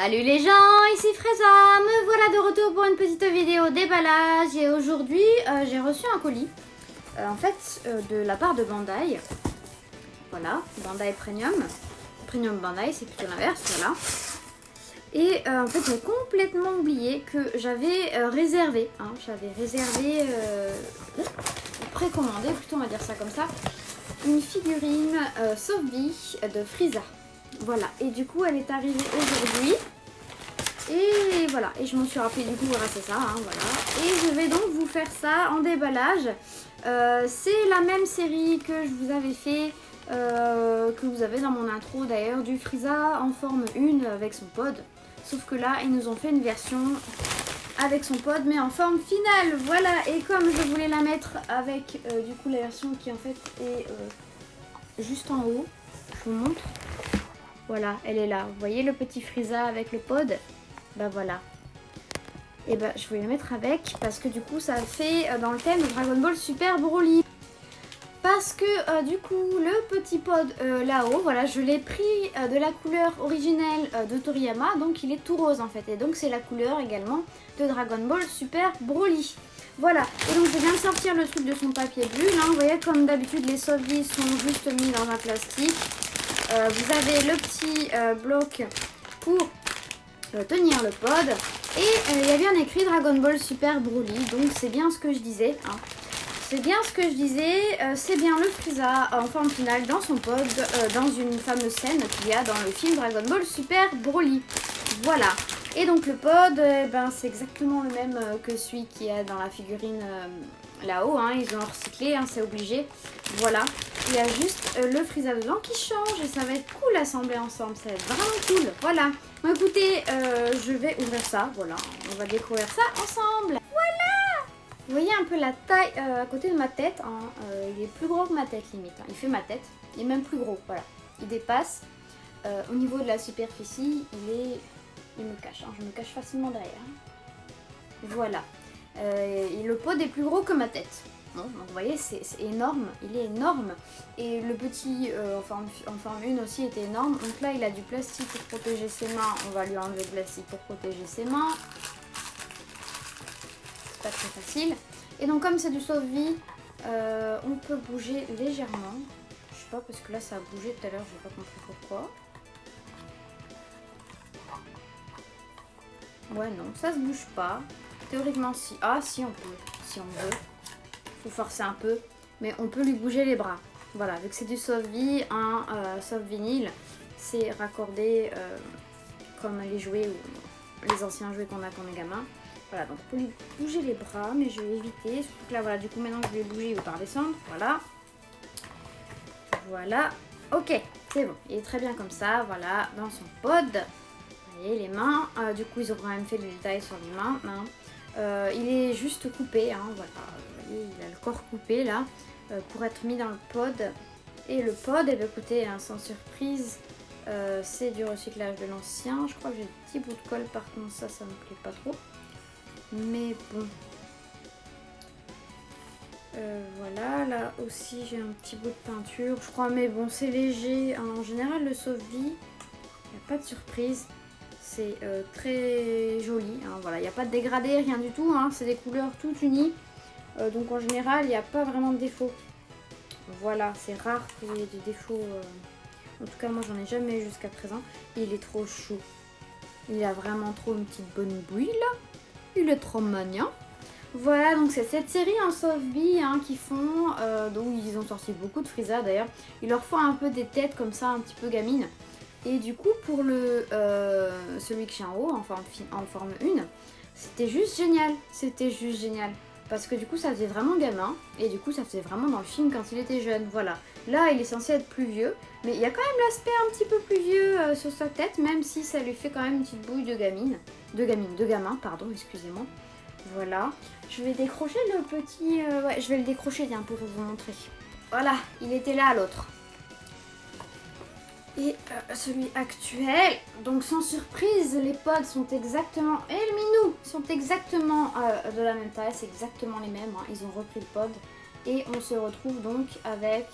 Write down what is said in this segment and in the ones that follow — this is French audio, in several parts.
Salut les gens, ici Fraisa, me voilà de retour pour une petite vidéo déballage et aujourd'hui j'ai reçu un colis de la part de Bandai. Voilà, Bandai Premium Bandai, c'est plutôt l'inverse, voilà. Et en fait j'ai complètement oublié que j'avais réservé, précommandé plutôt, on va dire ça comme ça, une figurine Sophie de Frieza. Voilà, et du coup elle est arrivée aujourd'hui. Et voilà, et je m'en suis rappelé du coup grâce à ça, voilà. Et je vais donc vous faire ça en déballage. C'est la même série que je vous avais fait, que vous avez dans mon intro d'ailleurs, du Frieza en forme 1 avec son pod. Sauf que là, ils nous ont fait une version avec son pod, mais en forme finale, voilà. Et comme je voulais la mettre avec du coup la version qui en fait est juste en haut, je vous montre. Voilà, elle est là. Vous voyez le petit Frieza avec le pod? Bah voilà. Et bah je voulais la mettre avec parce que du coup ça fait dans le thème de Dragon Ball Super Broly. Parce que du coup le petit pod là-haut, voilà, je l'ai pris de la couleur originelle de Toriyama, donc il est tout rose en fait. Et donc c'est la couleur également de Dragon Ball Super Broly. Voilà, et donc je viens de sortir le truc de son papier bulle, hein. Vous voyez comme d'habitude les Sophie sont juste mis dans un plastique. Vous avez le petit bloc pour tenir le pod. Et il y a bien écrit Dragon Ball Super Broly. Donc c'est bien ce que je disais. Hein. C'est bien ce que je disais. C'est bien le Frieza en forme finale dans son pod. Dans une fameuse scène qu'il y a dans le film Dragon Ball Super Broly. Voilà. Et donc le pod, ben, c'est exactement le même que celui qu'il y a dans la figurine là-haut. Hein. Ils ont recyclé, hein, c'est obligé. Voilà. Il y a juste le Frieza dedans qui change et ça va être cool à assembler ensemble. Ça va être vraiment cool. Voilà. Bon, écoutez, je vais ouvrir ça. Voilà. On va découvrir ça ensemble. Voilà. Vous voyez un peu la taille à côté de ma tête. Hein. Il est plus gros que ma tête limite. Hein. Il fait ma tête. Il est même plus gros. Voilà. Il dépasse. Au niveau de la superficie, il me cache. Hein. Je me cache facilement derrière. Voilà. Et le pod est plus gros que ma tête. Bon, donc vous voyez, c'est énorme, il est énorme. Et le petit en forme 1 aussi était énorme. Donc là, il a du plastique pour protéger ses mains. On va lui enlever le plastique pour protéger ses mains. C'est pas très facile. Et donc comme c'est du sauve-vie, on peut bouger légèrement. Je sais pas, parce que là, ça a bougé tout à l'heure, j'ai pas compris pourquoi. Ouais, non, ça se bouge pas. Théoriquement, si. Ah, si, on peut. Si on veut. Faut forcer un peu, mais on peut lui bouger les bras. Voilà, vu que c'est du Sophie, un soft vinyle, c'est raccordé comme les jouets ou les anciens jouets qu'on a quand on est gamin. Voilà, donc on peut lui bouger les bras, mais je vais éviter. Surtout que là, voilà, du coup, maintenant que je vais bouger, il va pas redescendre. Voilà. Voilà. Ok, c'est bon. Il est très bien comme ça, voilà, dans son pod. Vous voyez, les mains. Du coup, ils ont quand même fait le détail sur les mains. Hein. Il est juste coupé, hein, voilà. Il a le corps coupé là pour être mis dans le pod. Et le pod, eh bien, écoutez, hein, sans surprise, c'est du recyclage de l'ancien. Je crois que j'ai des petits bouts de colle, par contre ça me plaît pas trop. Mais bon. Voilà, là aussi j'ai un petit bout de peinture, je crois, mais bon, c'est léger. En général, le Sophie, il n'y a pas de surprise. C'est très joli, hein, voilà, il n'y a pas de dégradé, rien du tout, hein, c'est des couleurs toutes unies. Donc en général, il n'y a pas vraiment de défaut. Voilà, c'est rare qu'il y ait des défauts. En tout cas, moi, j'en ai jamais eu jusqu'à présent. Il est trop chou. Il a vraiment trop une petite bonne bouille, là. Il est trop mignon. Voilà, donc c'est cette série en Sophie hein, qui font... donc ils ont sorti beaucoup de Frieza, d'ailleurs. Ils leur font un peu des têtes comme ça, un petit peu gamines. Et du coup, pour celui que j'ai en haut, en forme 1, c'était juste génial. C'était juste génial. Parce que du coup ça faisait vraiment gamin et du coup ça faisait vraiment dans le film quand il était jeune, voilà. Là il est censé être plus vieux, mais il y a quand même l'aspect un petit peu plus vieux sur sa tête, même si ça lui fait quand même une petite bouille de gamin, pardon, excusez-moi. Voilà, je vais décrocher le petit, ouais je vais le décrocher tiens pour vous montrer. Voilà, il était là l'autre. Et celui actuel, donc sans surprise, les pods sont exactement, et le minou sont exactement de la même taille, c'est exactement les mêmes, hein. Ils ont repris le pod. Et on se retrouve donc avec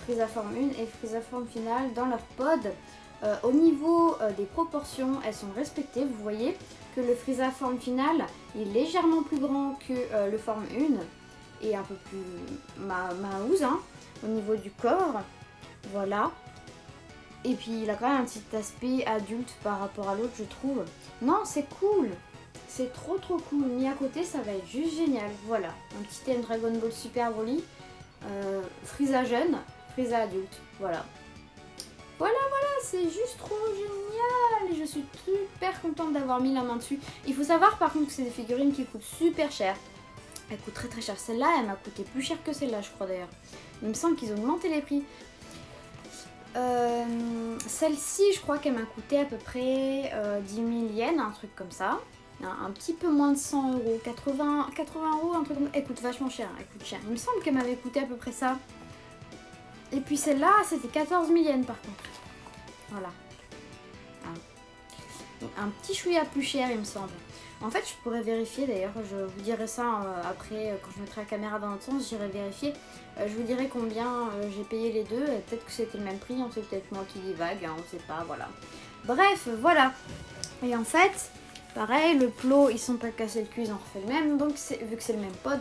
Frieza forme 1 et Frieza forme finale dans leur pod. Au niveau des proportions, elles sont respectées. Vous voyez que le Frieza forme finale est légèrement plus grand que le forme 1 et un peu plus maouz hein, au niveau du corps. Voilà. Et puis il a quand même un petit aspect adulte par rapport à l'autre, je trouve. Non, c'est cool. C'est trop cool. Mis à côté, ça va être juste génial. Voilà, un petit thème Dragon Ball Super Broly. Frieza jeune, Frieza adulte. Voilà. Voilà, c'est juste trop génial. Et je suis super contente d'avoir mis la main dessus. Il faut savoir par contre que c'est des figurines qui coûtent super cher. Elles coûtent très cher. Celle-là, elle m'a coûté plus cher que celle-là, je crois d'ailleurs. Il me semble qu'ils ont augmenté les prix. Celle-ci, je crois qu'elle m'a coûté à peu près 10 000 yens, un truc comme ça. Un petit peu moins de 100 euros, 80 euros, un truc comme ça. Elle coûte vachement cher, elle coûte cher. Il me semble qu'elle m'avait coûté à peu près ça. Et puis celle-là, c'était 14 000 yens par contre. Voilà. Donc, un petit chouïa plus cher, il me semble. En fait, je pourrais vérifier d'ailleurs, je vous dirai ça après, quand je mettrai la caméra dans l'autre sens, j'irai vérifier. Je vous dirai combien j'ai payé les deux, peut-être que c'était le même prix, c'est peut-être moi qui divague, hein, on ne sait pas, voilà. Bref, voilà. Et en fait, pareil, le plot, ils sont pas cassés le cul, ils ont refait le même, donc vu que c'est le même pod.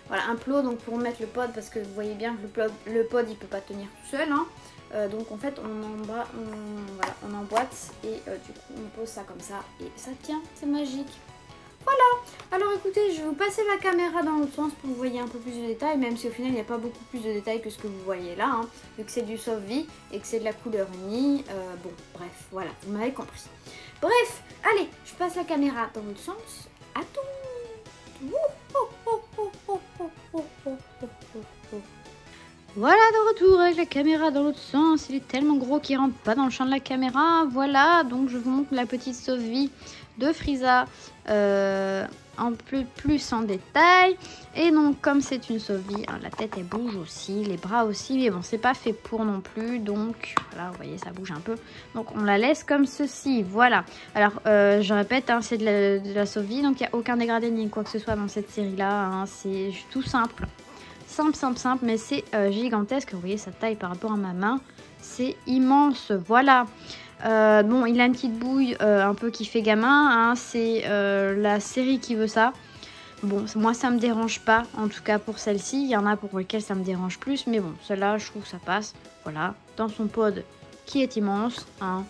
Voilà, un plot, donc pour mettre le pod, parce que vous voyez bien que le pod, il peut pas tenir tout seul, hein. Donc en fait on emboîte et du coup on pose ça comme ça et ça tient, c'est magique. Voilà, alors écoutez, je vais vous passer la caméra dans l'autre sens pour que vous voyez un peu plus de détails, même si au final il n'y a pas beaucoup plus de détails que ce que vous voyez là, hein, vu que c'est du Soft V et que c'est de la couleur unie. Bon, bref, voilà, vous m'avez compris. Bref, allez, je passe la caméra dans l'autre sens. À tout. Voilà, de retour avec la caméra dans l'autre sens. Il est tellement gros qu'il rentre pas dans le champ de la caméra. Voilà, donc je vous montre la petite Soft V de Frieza un peu plus en détail. Et donc comme c'est une Soft V, hein, la tête elle bouge aussi, les bras aussi, mais bon c'est pas fait pour non plus, donc voilà, vous voyez ça bouge un peu, donc on la laisse comme ceci. Voilà, alors je répète, hein, c'est de la Soft V, donc il n'y a aucun dégradé ni quoi que ce soit dans cette série là, hein, c'est tout simple. Simple, mais c'est gigantesque. Vous voyez sa taille par rapport à ma main, c'est immense. Voilà. Bon, il a une petite bouille un peu qui fait gamin, hein. C'est la série qui veut ça. Bon, moi ça me dérange pas, en tout cas pour celle-ci. Il y en a pour lesquelles ça me dérange plus, mais bon, celle-là je trouve que ça passe. Voilà, dans son pod qui est immense, hein.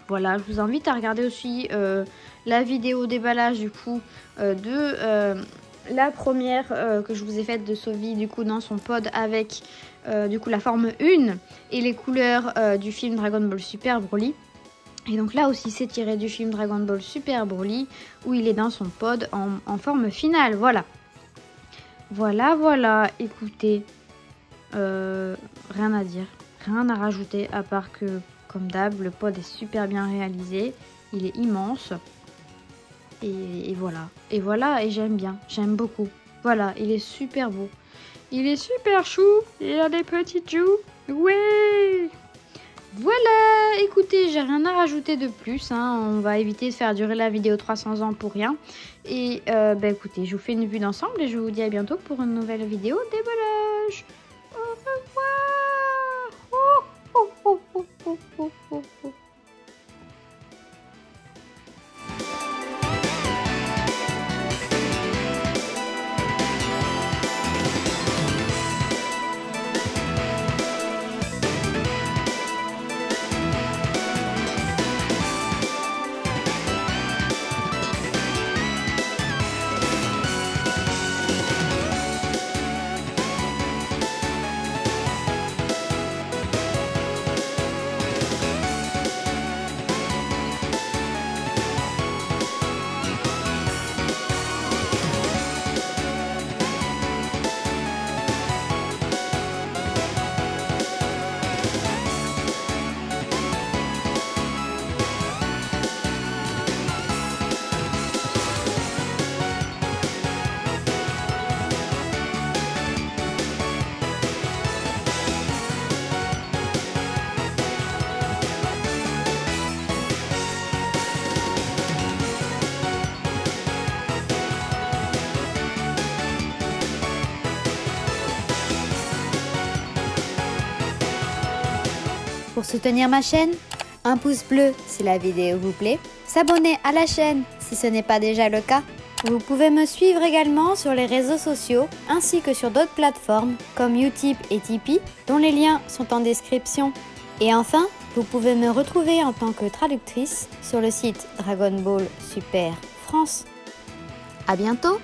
Voilà, je vous invite à regarder aussi la vidéo déballage du coup la première que je vous ai faite de Soft V du coup dans son pod avec du coup la forme 1 et les couleurs du film Dragon Ball Super Broly. Et donc là aussi c'est tiré du film Dragon Ball Super Broly où il est dans son pod en forme finale. Voilà. Voilà, écoutez, rien à dire, rien à rajouter à part que comme d'hab le pod est super bien réalisé, il est immense. Et voilà, et j'aime bien, j'aime beaucoup. Voilà, il est super beau. Il est super chou, il a des petites joues. Ouais. Voilà, écoutez, j'ai rien à rajouter de plus, hein. On va éviter de faire durer la vidéo 300 ans pour rien. Et écoutez, je vous fais une vue d'ensemble et je vous dis à bientôt pour une nouvelle vidéo déballage. Au revoir. Pour soutenir ma chaîne, un pouce bleu si la vidéo vous plaît, s'abonner à la chaîne si ce n'est pas déjà le cas. Vous pouvez me suivre également sur les réseaux sociaux ainsi que sur d'autres plateformes comme Utip et Tipeee dont les liens sont en description. Et enfin, vous pouvez me retrouver en tant que traductrice sur le site Dragon Ball Super France. À bientôt!